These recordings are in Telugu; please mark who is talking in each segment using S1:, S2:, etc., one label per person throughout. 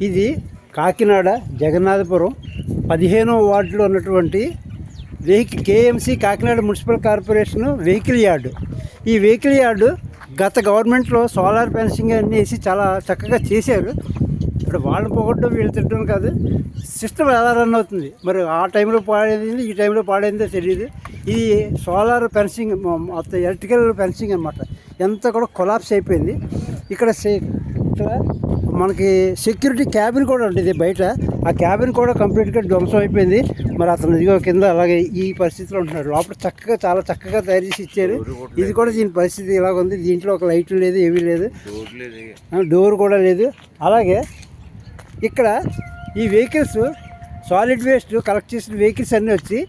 S1: ఇది కాకినాడ జగన్నాథపురం 15వ వార్డులో ఉన్నటువంటి KMC Kakinada municipal corporation vehicle yard. ఈ వెహికల్ యార్డు గత గవర్నమెంట్లో సోలార్ ఫెన్సింగ్ అన్నీ వేసి చాలా చక్కగా చేశారు. ఇప్పుడు వాళ్ళని పోగొట్టడం వీళ్ళు తిట్టడం కాదు, సిస్టమ్ ఎలా రన్ అవుతుంది మరి ఆ టైంలో పాడైంది ఈ టైంలో పాడైందో తెలియదు. ఇది సోలార్ ఫెన్సింగ్ మొత్తం ఎలక్ట్రికల్ ఫెన్సింగ్ అనమాట. ఎంత కూడా కొలాప్స్ అయిపోయింది. ఇక్కడ మనకి సెక్యూరిటీ క్యాబిన్ కూడా ఉంటుంది బయట, ఆ క్యాబిన్ కూడా కంప్లీట్గా ధ్వంసం అయిపోయింది. మరి అతను ఇదిగో కింద అలాగే ఈ పరిస్థితిలో ఉంటున్నాడు. లోపల చక్కగా చాలా చక్కగా తయారు చేసి ఇచ్చారు. ఇది కూడా దీని పరిస్థితి ఇలాగ ఉంది. దీంట్లో ఒక లైట్ లేదు, ఏమీ లేదు, డోర్ కూడా లేదు. అలాగే ఇక్కడ ఈ వెహికల్స్ సాలిడ్ వేస్ట్ కలెక్ట్ చేసిన వెహికల్స్ అన్నీ వచ్చి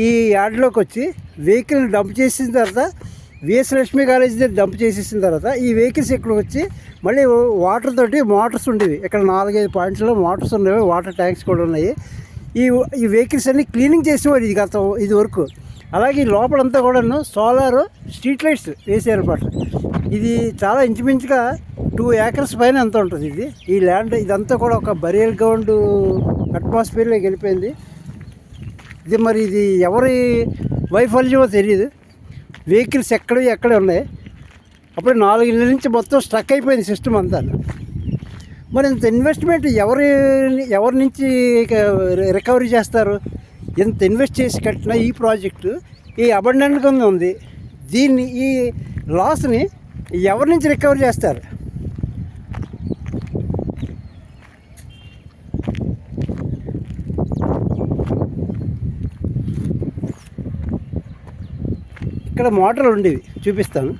S1: ఈ యార్డ్లోకి వచ్చి వెహికల్ని డంప్ చేసిన తర్వాత విఎస్ లక్ష్మీ కాలేజీ దగ్గర డంప్ చేసేసిన తర్వాత ఈ వెహికల్స్ ఇక్కడికి వచ్చి మళ్ళీ వాటర్ తోటి మోటార్స్ ఉండేవి. ఇక్కడ 4-5 పాయింట్స్లో మోటార్స్ ఉండేవి, వాటర్ ట్యాంక్స్ కూడా ఉన్నాయి. ఈ వెహికల్స్ అన్నీ క్లీనింగ్ చేసేవారు ఇది వరకు. అలాగే లోపలంతా కూడాను సోలార్ స్ట్రీట్ లైట్స్ వేసారన్నమాట. ఇది చాలా ఇంచుమించుగా 2 acres పైన ఎంత ఉంటుంది ఇది. ఈ ల్యాండ్ ఇదంతా కూడా ఒక బరియల్ గ్రౌండ్ అట్మాస్ఫియర్లోకి వెళ్ళిపోయింది. ఇది మరి ఇది ఎవరి వైఫల్యమో తెలియదు. వెహికల్స్ ఎక్కడే ఉన్నాయి. అప్పుడు 4 ఇళ్ళ నుంచి మొత్తం స్ట్రక్ అయిపోయింది సిస్టమ్ అంతా. మరి ఇంత ఇన్వెస్ట్మెంట్ ఎవరి నుంచి రికవరీ చేస్తారు? ఇంత ఇన్వెస్ట్ చేసి కట్టిన ఈ ప్రాజెక్టు ఈ అబండెంట్గా ఉంది. దీన్ని ఈ లాస్ని ఎవరి నుంచి రికవరీ చేస్తారు? ఇక్కడ మోటార్లు ఉండేవి, చూపిస్తాను.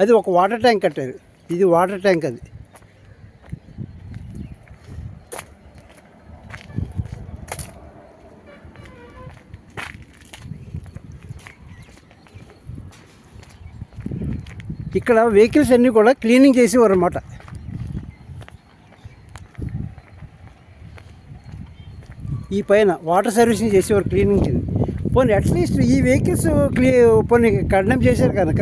S1: అది ఒక వాటర్ ట్యాంక్ కట్టారు. ఇది వాటర్ ట్యాంక్. అది ఇక్కడ వెహికల్స్ అన్నీ కూడా క్లీనింగ్ చేసేవారు అన్నమాట. ఈ పైన వాటర్ సర్వీసింగ్ చేసేవారు, క్లీనింగ్ చేసి. పోనీ అట్లీస్ట్ ఈ వెహికల్స్ పోనీ కండెమ్ చేశారు కనుక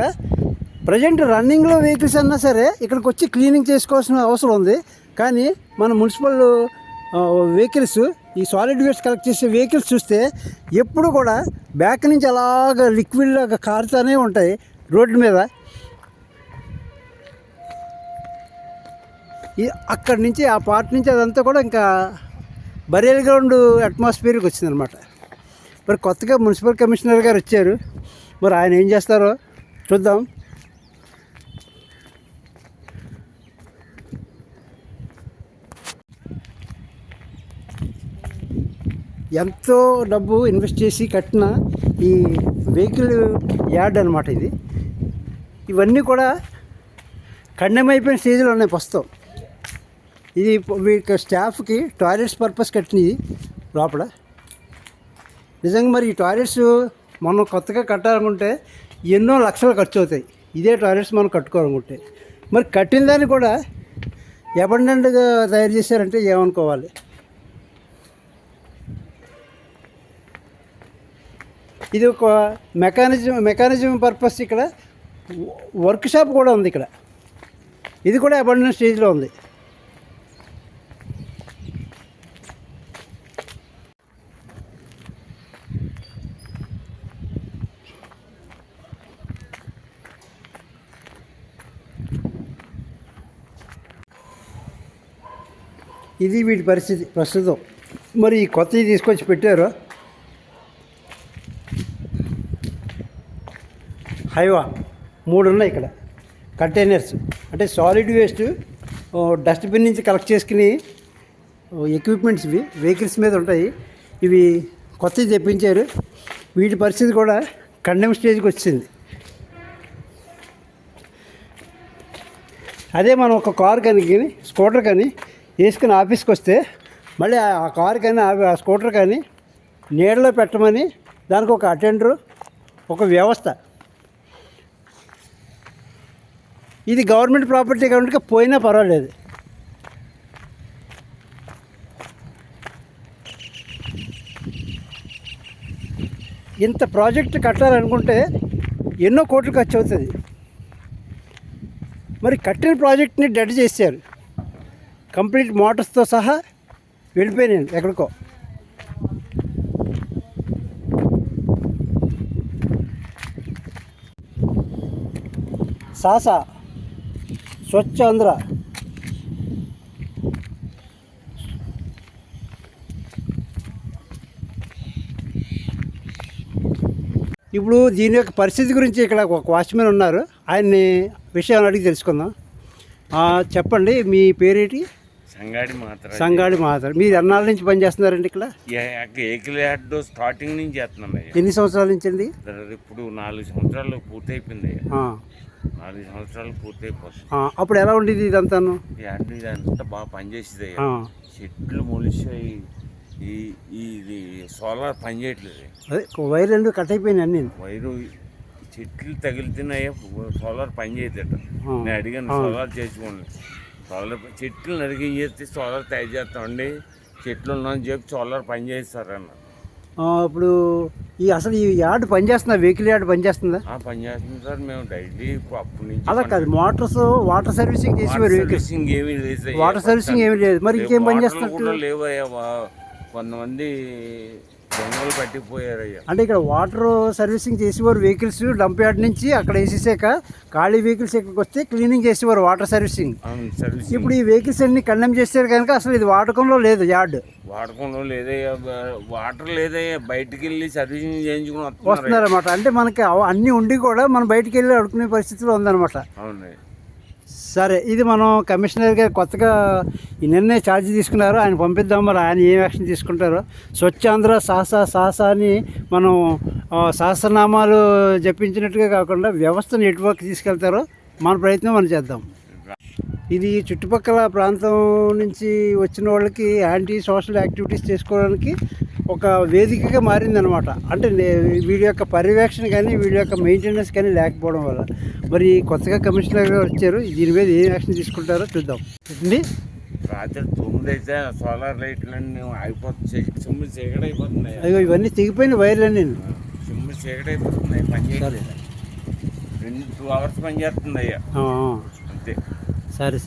S1: ప్రజెంట్ రన్నింగ్లో వెహికల్స్ అన్నా సరే ఇక్కడికి వచ్చి క్లీనింగ్ చేసుకోవాల్సిన అవసరం ఉంది. కానీ మన మున్సిపల్ వెహికల్స్ ఈ సాలిడ్ వేస్ట్ కలెక్ట్ చేసే వెహికల్స్ చూస్తే ఎప్పుడు కూడా బ్యాక్ నుంచి అలాగ లిక్విడ్ లాగా కారుతూనే ఉంటాయి రోడ్డు మీద. అక్కడి నుంచి ఆ పార్ట్ నుంచి అదంతా కూడా ఇంకా బరియల్ గ్రౌండ్ అట్మాస్ఫియర్కి వచ్చిందనమాట. మరి కొత్తగా మున్సిపల్ కమిషనర్ గారు వచ్చారు. మరి ఆయన ఏం చేస్తారో చూద్దాం. ఎంతో డబ్బు ఇన్వెస్ట్ చేసి కట్టిన ఈ వెహికల్ యార్డ్ అనమాట ఇది. ఇవన్నీ కూడా కండెమ్ అయిపోయిన స్టేజ్లో ఉన్నాయి ప్రస్తుతం. ఇది వీళ్ళ స్టాఫ్కి టాయిలెట్స్ పర్పస్ కట్టినది లోపల. నిజంగా మరి ఈ టాయిలెట్స్ మనం కొత్తగా కట్టాలనుకుంటే ఎన్నో లక్షలు ఖర్చు అవుతాయి. ఇదే టాయిలెట్స్ మనం కట్టుకోవాలనుకుంటే. మరి కట్టిన దాన్ని కూడా అబండెంట్గా తయారు చేశారంటే ఏమనుకోవాలి. ఇది ఒక మెకానిజం పర్పస్. ఇక్కడ వర్క్ షాప్ కూడా ఉంది. ఇక్కడ ఇది కూడా అబండెంట్ స్టేజ్లో ఉంది. ఇది వీటి పరిస్థితి ప్రస్తుతం. మరి ఈ కొత్తవి తీసుకొచ్చి పెట్టారు. హైవా 3 ఉన్నాయి ఇక్కడ కంటైనర్స్. అంటే సాలిడ్ వేస్ట్ డస్ట్బిన్ నుంచి కలెక్ట్ చేసుకుని ఎక్విప్మెంట్స్ ఇవి వెహికల్స్ మీద ఉంటాయి. ఇవి కొత్తవి తెప్పించారు. వీటి పరిస్థితి కూడా కండెమ్ స్టేజ్కి వచ్చింది. అదే మనం ఒక కార్ కానీ స్కూటర్ కానీ వేసుకుని ఆఫీస్కి వస్తే మళ్ళీ ఆ కార్ కానీ ఆ స్కూటర్ కానీ నీడలో పెట్టమని దానికి ఒక అటెండరు, ఒక వ్యవస్థ. ఇది గవర్నమెంట్ ప్రాపర్టీ కాబట్టి పోయినా పర్వాలేదు. ఇంత ప్రాజెక్ట్ కట్టాలనుకుంటే ఎన్నో కోట్లు ఖర్చు అవుతుంది. మరి కట్టిన ప్రాజెక్ట్ని డెడ్ చేశారు, కంప్లీట్ మోటార్స్తో సహా వెళ్ళిపోయినాయి ఎక్కడికో. సాసా స్వచ్ఛ ఆంధ్ర ఇప్పుడు దీని యొక్క పరిస్థితి గురించి ఇక్కడ ఒక వాచ్మెన్ ఉన్నారు, ఆయన్ని విషయాలు అడిగి తెలుసుకుందాం. చెప్పండి, మీ పేరేంటి? సంగాడి మాత్రం. మీరు ఎన్నాళ్ళ నుంచి పనిచేస్తున్నారండి ఇక్కడ?
S2: ఏకిలియాడ్ స్టార్టింగ్ నుంచి చేస్తున్నాం.
S1: ఎన్ని సంవత్సరాల నుంచి అండి?
S2: ఇప్పుడు 4 సంవత్సరాలు పూర్తి అయిపోయింది. 4 సంవత్సరాలు పూర్తి అయిపోతుంది.
S1: అప్పుడు ఎలా ఉండేది ఇదంతాను?
S2: ఇదంతా బాగా పనిచేసేది. చెట్లు మొలిసాయి, ఇది సోలార్ పనిచేయట్లేదు.
S1: అదే వైర్ రెండు కట్ అయిపోయినాయి అన్ని.
S2: వైరు చెట్లు తగిలితున్నాయి, సోలార్ పనిచేయదట. నేను అడిగాను సోలార్ చేసుకోండి, సోలార్ చెట్లు నరిగి చేస్తే సోలార్ తయారు చేస్తామండి, చెట్లు ఉన్నాయని చెప్పి సోలార్ పని చేస్తారన్న.
S1: ఇప్పుడు అసలు ఈ యార్డ్ పనిచేస్తుందా? వెహికల్ యార్డ్ పనిచేస్తుందా?
S2: పనిచేస్తుంది సార్. మేము డైలీ అప్పటి నుంచి
S1: అలా కాదు, మోటార్స్ వాటర్ సర్వీసింగ్ చేసేవారు.
S2: సర్వీసింగ్ ఏమీ లేదు,
S1: వాటర్ సర్వీసింగ్ ఏమీ లేదు. మరి ఇంకేం పని చేస్తున్నట్టు?
S2: లేవయ్యా, కొంతమంది దొంగలు పట్టిపోయారయ్యా.
S1: అంటే ఇక్కడ వాటర్ సర్వీసింగ్ చేసేవారు, వెహికల్స్ డంప్ యార్డ్ నుంచి అక్కడ వేసేసాక ఖాళీ వెహికల్స్ ఇక్కడికి వస్తే క్లీనింగ్ చేసేవారు, వాటర్ సర్వీసింగ్. ఇప్పుడు ఈ వెహికల్స్ అన్ని కండెమ్ చేశారు కనుక అసలు ఇది వాడకంలో లేదు, యార్డ్
S2: వాడకంలో లేదయ్యా, వాటర్ లేదయ్యా. బయటికి వెళ్ళి సర్వీసింగ్ చేయించుకుని
S1: వస్తున్నారు అనమాట. అంటే మనకి అన్నీ ఉండి కూడా మనం బయటికి వెళ్ళి అడుకునే పరిస్థితిలో ఉందన్నమాట.
S2: అవునండి.
S1: సరే, ఇది మనం కమిషనర్ గారు కొత్తగా నిన్నే ఛార్జ్ తీసుకున్నారు, ఆయన పంపిద్దాం, మరి ఆయన ఏం యాక్షన్ తీసుకుంటారో. స్వచ్ఛాంధ్ర సాసా అని మనం సహస్రనామాలు జపించినట్టుగా కాకుండా వ్యవస్థను ఎటువైపు తీసుకెళ్తారో మన ప్రయత్నం మనం చేద్దాం. ఇది చుట్టుపక్కల ప్రాంతం నుంచి వచ్చిన వాళ్ళకి యాంటీ సోషల్ యాక్టివిటీస్ చేసుకోవడానికి ఒక వేదికగా మారిందనమాట. అంటే వీడి యొక్క పర్యవేక్షణ కానీ వీడి యొక్క మెయింటెనెన్స్ కానీ లేకపోవడం వల్ల. మరి కొత్తగా కమిషనర్ గారు వచ్చారు, దీని మీద ఏం యాక్షన్ తీసుకుంటారో చూద్దాం.
S2: రాత్రి 9 అయితే సోలార్ లైట్లన్నీ అయిపోతుంది, చిమ్ము చీకటి అయిపోతున్నాయి.
S1: అయ్యో, ఇవన్నీ తెగిపోయిన వైర్లన్నీ
S2: చిమ్ము చీకటి అయిపోతున్నాయి, పని చేయలేదు. 2 hours పని చేస్తుంది అయ్యా, అంతే.
S1: సరే.